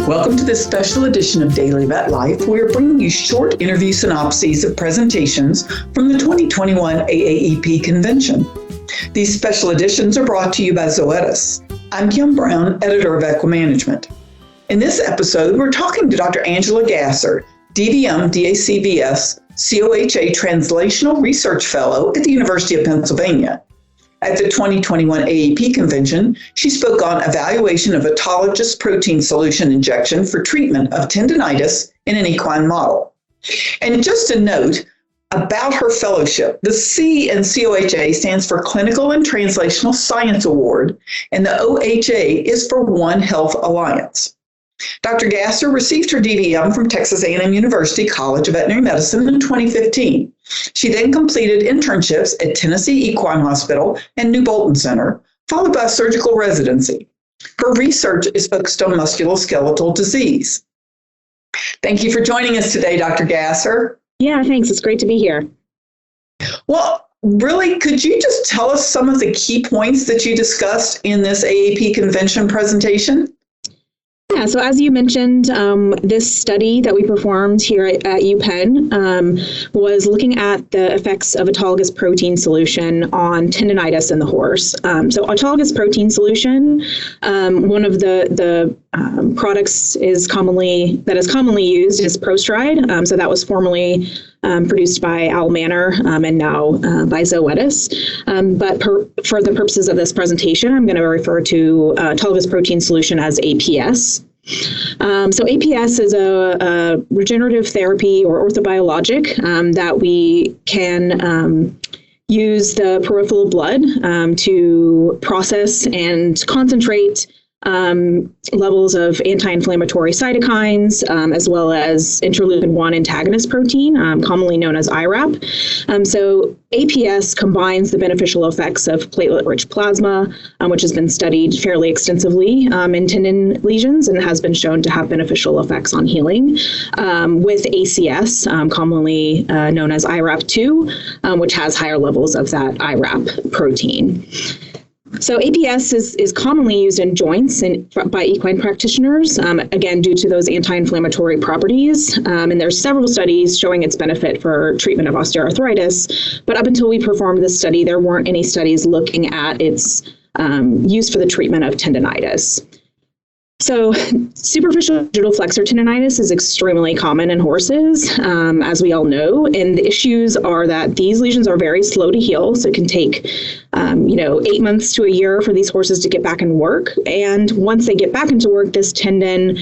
Welcome to this special edition of Daily Vet Life. We are bringing you short interview synopses of presentations from the 2021 AAEP Convention. These special editions are brought to you by Zoetis. I'm Kim Brown, editor of Equine Management. In this episode, we're talking to Dr. Angela Gaesser, DVM DACVS COHA Translational Research Fellow at the University of Pennsylvania. At the 2021 AAEP Convention, she spoke on evaluation of autologous protein solution injection for treatment of tendonitis in an equine model. And just a note about her fellowship, the C in COHA stands for Clinical and Translational Science Award, and the OHA is for One Health Alliance. Dr. Gaesser received her DVM from Texas A&M University College of Veterinary Medicine in 2015. She then completed internships at Tennessee Equine Hospital and New Bolton Center, followed by a surgical residency. Her research is focused on musculoskeletal disease. Thank you for joining us today, Dr. Gaesser. Yeah, thanks. It's great to be here. Well, really, could you just tell us some of the key points that you discussed in this AAEP Convention presentation? Yeah, so as you mentioned, this study that we performed here at UPenn was looking at the effects of autologous protein solution on tendonitis in the horse. So autologous protein solution, one of the products is commonly used is Prostride. So that was formerly produced by Owl Manor and now by Zoetis. But for the purposes of this presentation, I'm going to refer to autologous protein solution as APS. So APS is a regenerative therapy or orthobiologic that we can use the peripheral blood to process and concentrate levels of anti-inflammatory cytokines, as well as interleukin-1 antagonist protein, commonly known as IRAP. So APS combines the beneficial effects of platelet-rich plasma, which has been studied fairly extensively in tendon lesions and has been shown to have beneficial effects on healing, with ACS, commonly known as IRAP2, which has higher levels of that IRAP protein. So APS is commonly used in joints by equine practitioners, again, due to those anti-inflammatory properties. And there's several studies showing its benefit for treatment of osteoarthritis. But up until we performed this study, there weren't any studies looking at its use for the treatment of tendonitis. So superficial digital flexor tendonitis is extremely common in horses, as we all know, and the issues are that these lesions are very slow to heal, so it can take 8 months to a year for these horses to get back in work. And once they get back into work, this tendon,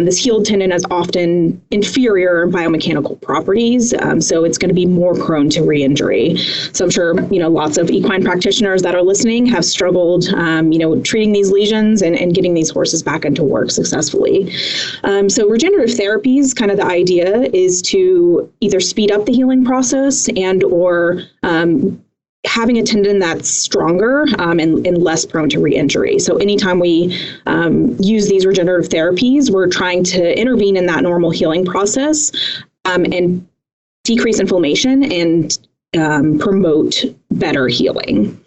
this healed tendon is often inferior in biomechanical properties, so it's going to be more prone to re-injury. So I'm sure, lots of equine practitioners that are listening have struggled, treating these lesions and getting these horses back into work successfully. So regenerative therapies, kind of the idea is to either speed up the healing process and or having a tendon that's stronger and less prone to re-injury. So anytime we use these regenerative therapies, we're trying to intervene in that normal healing process and decrease inflammation and promote better healing.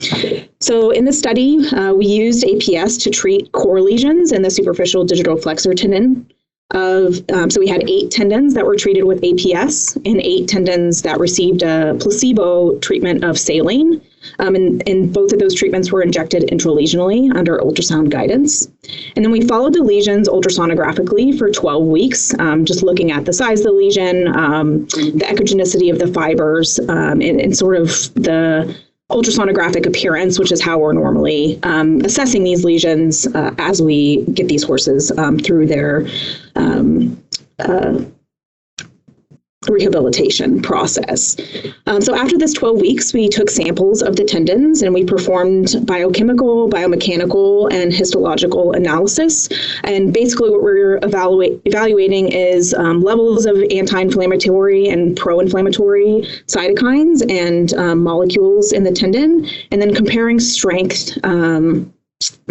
So in the study, we used APS to treat core lesions in the superficial digital flexor tendon. So we had 8 tendons that were treated with APS and 8 tendons that received a placebo treatment of saline. And both of those treatments were injected intralesionally under ultrasound guidance. And then we followed the lesions ultrasonographically for 12 weeks, just looking at the size of the lesion, the echogenicity of the fibers, and sort of the ultrasonographic appearance, which is how we're normally assessing these lesions as we get these horses through their rehabilitation process. So after this 12 weeks, we took samples of the tendons and we performed biochemical, biomechanical, and histological analysis. And basically what we're evaluating is levels of anti-inflammatory and pro-inflammatory cytokines and molecules in the tendon, and then comparing strength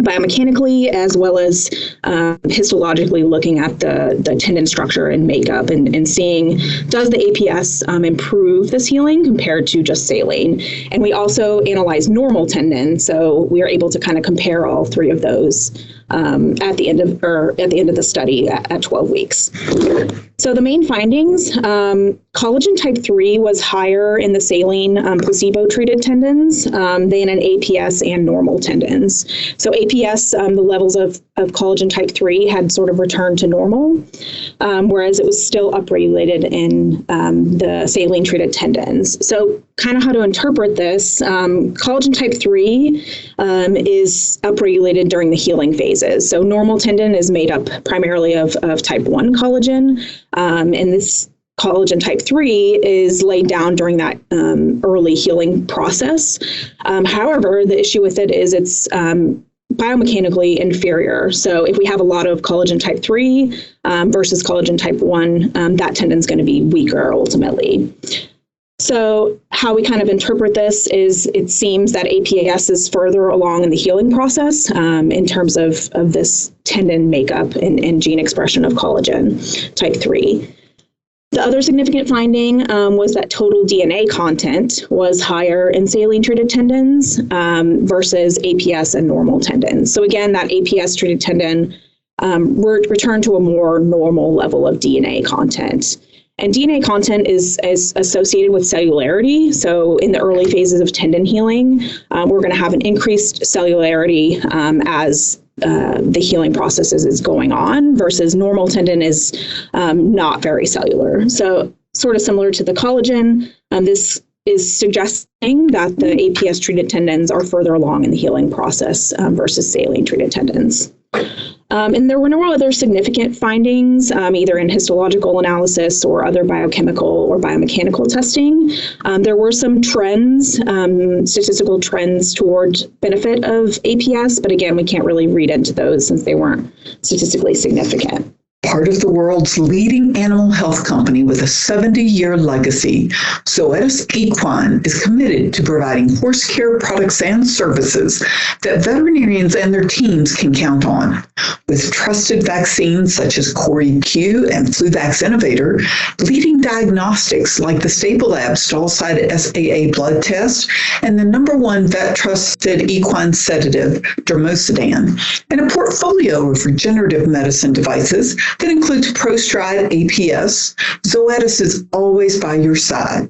biomechanically as well as histologically, looking at the tendon structure and makeup and seeing, does the APS improve this healing compared to just saline? And we also analyze normal tendon, so we are able to kind of compare all 3 of those at the end of the study at 12 weeks. So the main findings, collagen type 3 was higher in the saline placebo-treated tendons than in APS and normal tendons. So APS, the levels of collagen type 3 had sort of returned to normal, whereas it was still upregulated in the saline-treated tendons. So kind of how to interpret this, collagen type 3 is upregulated during the healing phases. So normal tendon is made up primarily of type 1 collagen, and this collagen type 3 is laid down during that early healing process. However, the issue with it is it's biomechanically inferior. So if we have a lot of collagen type 3 versus collagen type 1, that tendon's going to be weaker ultimately. So how we kind of interpret this is it seems that APAS is further along in the healing process in terms of this tendon makeup and gene expression of collagen type 3. The other significant finding was that total DNA content was higher in saline-treated tendons versus APS and normal tendons. So again, that APS-treated tendon returned to a more normal level of DNA content. And DNA content is associated with cellularity. So in the early phases of tendon healing, we're going to have an increased cellularity as the healing process is going on, versus normal tendon is not very cellular. So sort of similar to the collagen, this is suggesting that the APS-treated tendons are further along in the healing process versus saline-treated tendons. And there were no other significant findings, either in histological analysis or other biochemical or biomechanical testing. There were some trends, statistical trends toward benefit of APS, but again, we can't really read into those since they weren't statistically significant. Part of the world's leading animal health company with a 70-year legacy, Zoetis Equine is committed to providing horse care products and services that veterinarians and their teams can count on. With trusted vaccines such as CoreEQ and FluVax Innovator, leading diagnostics like the Staple Lab stall-side SAA blood test, and the #1 vet-trusted equine sedative, Dermosedan, and a portfolio of regenerative medicine devices that includes ProStride APS, Zoetis is always by your side.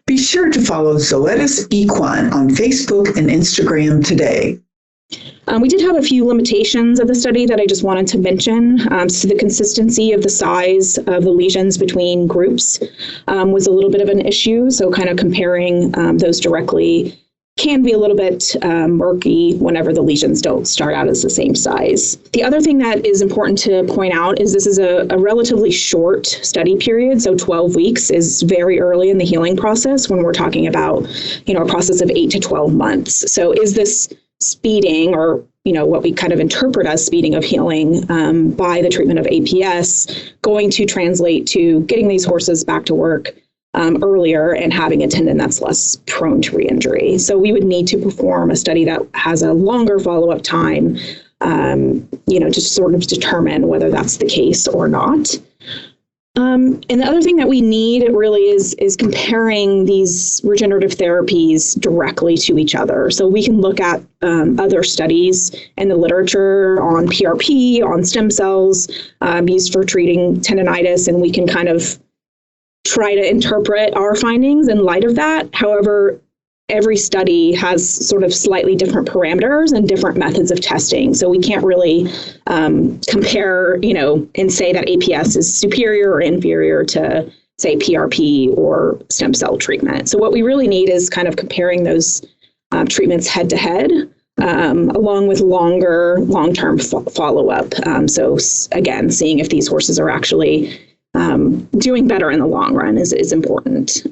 Be sure to follow Zoetis Equine on Facebook and Instagram today. We did have a few limitations of the study that I just wanted to mention. So the consistency of the size of the lesions between groups was a little bit of an issue. So kind of comparing those directly can be a little bit murky whenever the lesions don't start out as the same size. The other thing that is important to point out is this is a relatively short study period. So 12 weeks is very early in the healing process when we're talking about, a process of 8 to 12 months. So is this speeding, or what we kind of interpret as speeding of healing by the treatment of APS, going to translate to getting these horses back to work earlier and having a tendon that's less prone to re-injury? So we would need to perform a study that has a longer follow-up time, to sort of determine whether that's the case or not. And the other thing that we need really is comparing these regenerative therapies directly to each other. So we can look at other studies in the literature on PRP, on stem cells used for treating tendonitis, and we can kind of try to interpret our findings in light of that. However, every study has sort of slightly different parameters and different methods of testing. So we can't really compare, and say that APS is superior or inferior to, say, PRP or stem cell treatment. So what we really need is kind of comparing those treatments head to head, along with long-term follow-up. So again, seeing if these horses are actually doing better in the long run is important.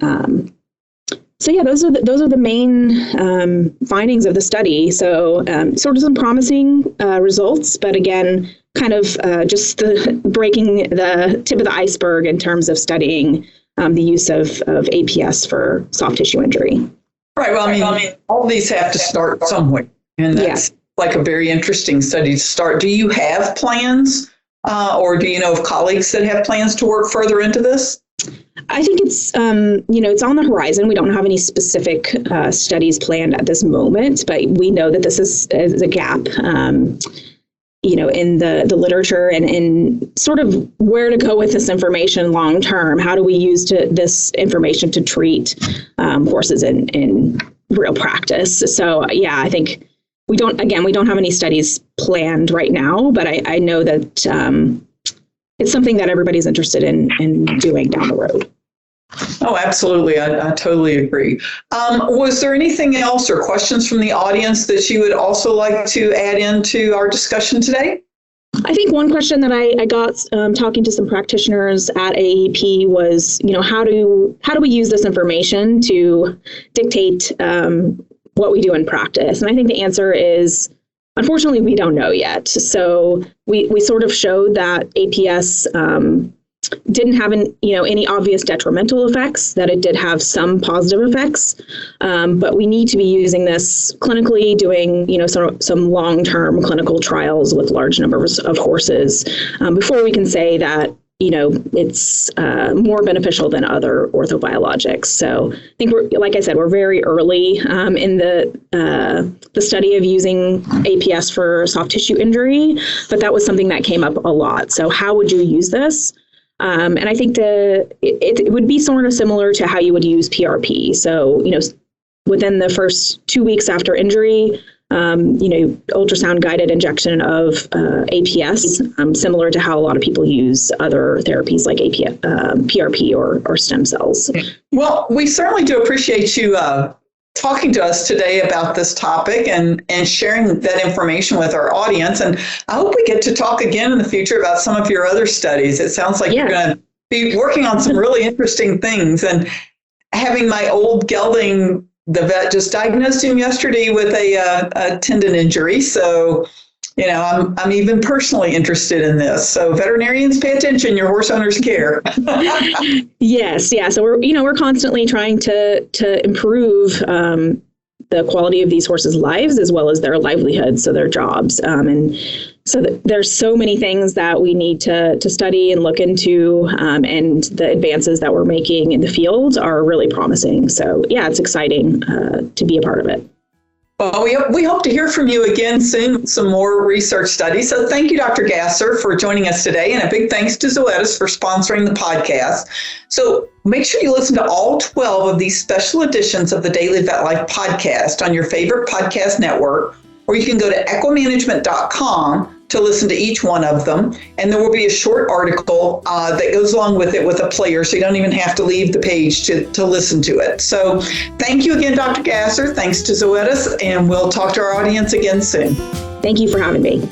So yeah, those are the main findings of the study. So sort of some promising results, but again, kind of just breaking the tip of the iceberg in terms of studying the use of APS for soft tissue injury. Right. Well, I mean, all these have to start somewhere, and that's like a very interesting study to start. Do you have plans, or do you know of colleagues that have plans to work further into this? I think it's, it's on the horizon. We don't have any specific studies planned at this moment, but we know that this is a gap in the literature and sort of where to go with this information long term. How do we use this information to treat horses in real practice? So yeah, I think we don't have any studies planned right now, but I know that it's something that everybody's interested in doing down the road. Oh, absolutely. I totally agree. Was there anything else or questions from the audience that you would also like to add into our discussion today? I think one question that I got talking to some practitioners at AAEP was, how do we use this information to dictate what we do in practice? And I think the answer is, unfortunately, we don't know yet. So we sort of showed that APS didn't have any obvious detrimental effects, that it did have some positive effects, but we need to be using this clinically, doing some long-term clinical trials with large numbers of horses before we can say that it's more beneficial than other orthobiologics. So I think we're very early in the study of using APS for soft tissue injury, but that was something that came up a lot. So how would you use this? And I think it would be sort of similar to how you would use PRP. So, within the first 2 weeks after injury, ultrasound guided injection of APS, similar to how a lot of people use other therapies like PRP or stem cells. Well, we certainly do appreciate you talking to us today about this topic and sharing that information with our audience. And I hope we get to talk again in the future about some of your other studies. It sounds like you're going to be working on some really interesting things. And having my old gelding, the vet just diagnosed him yesterday with a tendon injury. So, I'm even personally interested in this. So veterinarians, pay attention, your horse owners care. Yes. Yeah. So we're constantly trying to improve the quality of these horses' lives as well as their livelihoods, so their jobs. And so there's so many things that we need to study and look into, and the advances that we're making in the field are really promising. So yeah, it's exciting to be a part of it. Well, we hope to hear from you again soon, some more research studies. So thank you, Dr. Gaesser, for joining us today. And a big thanks to Zoetis for sponsoring the podcast. So make sure you listen to all 12 of these special editions of the Daily Vet Life podcast on your favorite podcast network, or you can go to equimanagement.com to listen to each one of them. And there will be a short article that goes along with it with a player, so you don't even have to leave the page to listen to it. So thank you again, Dr. Gaesser. Thanks to Zoetis, and we'll talk to our audience again soon. Thank you for having me.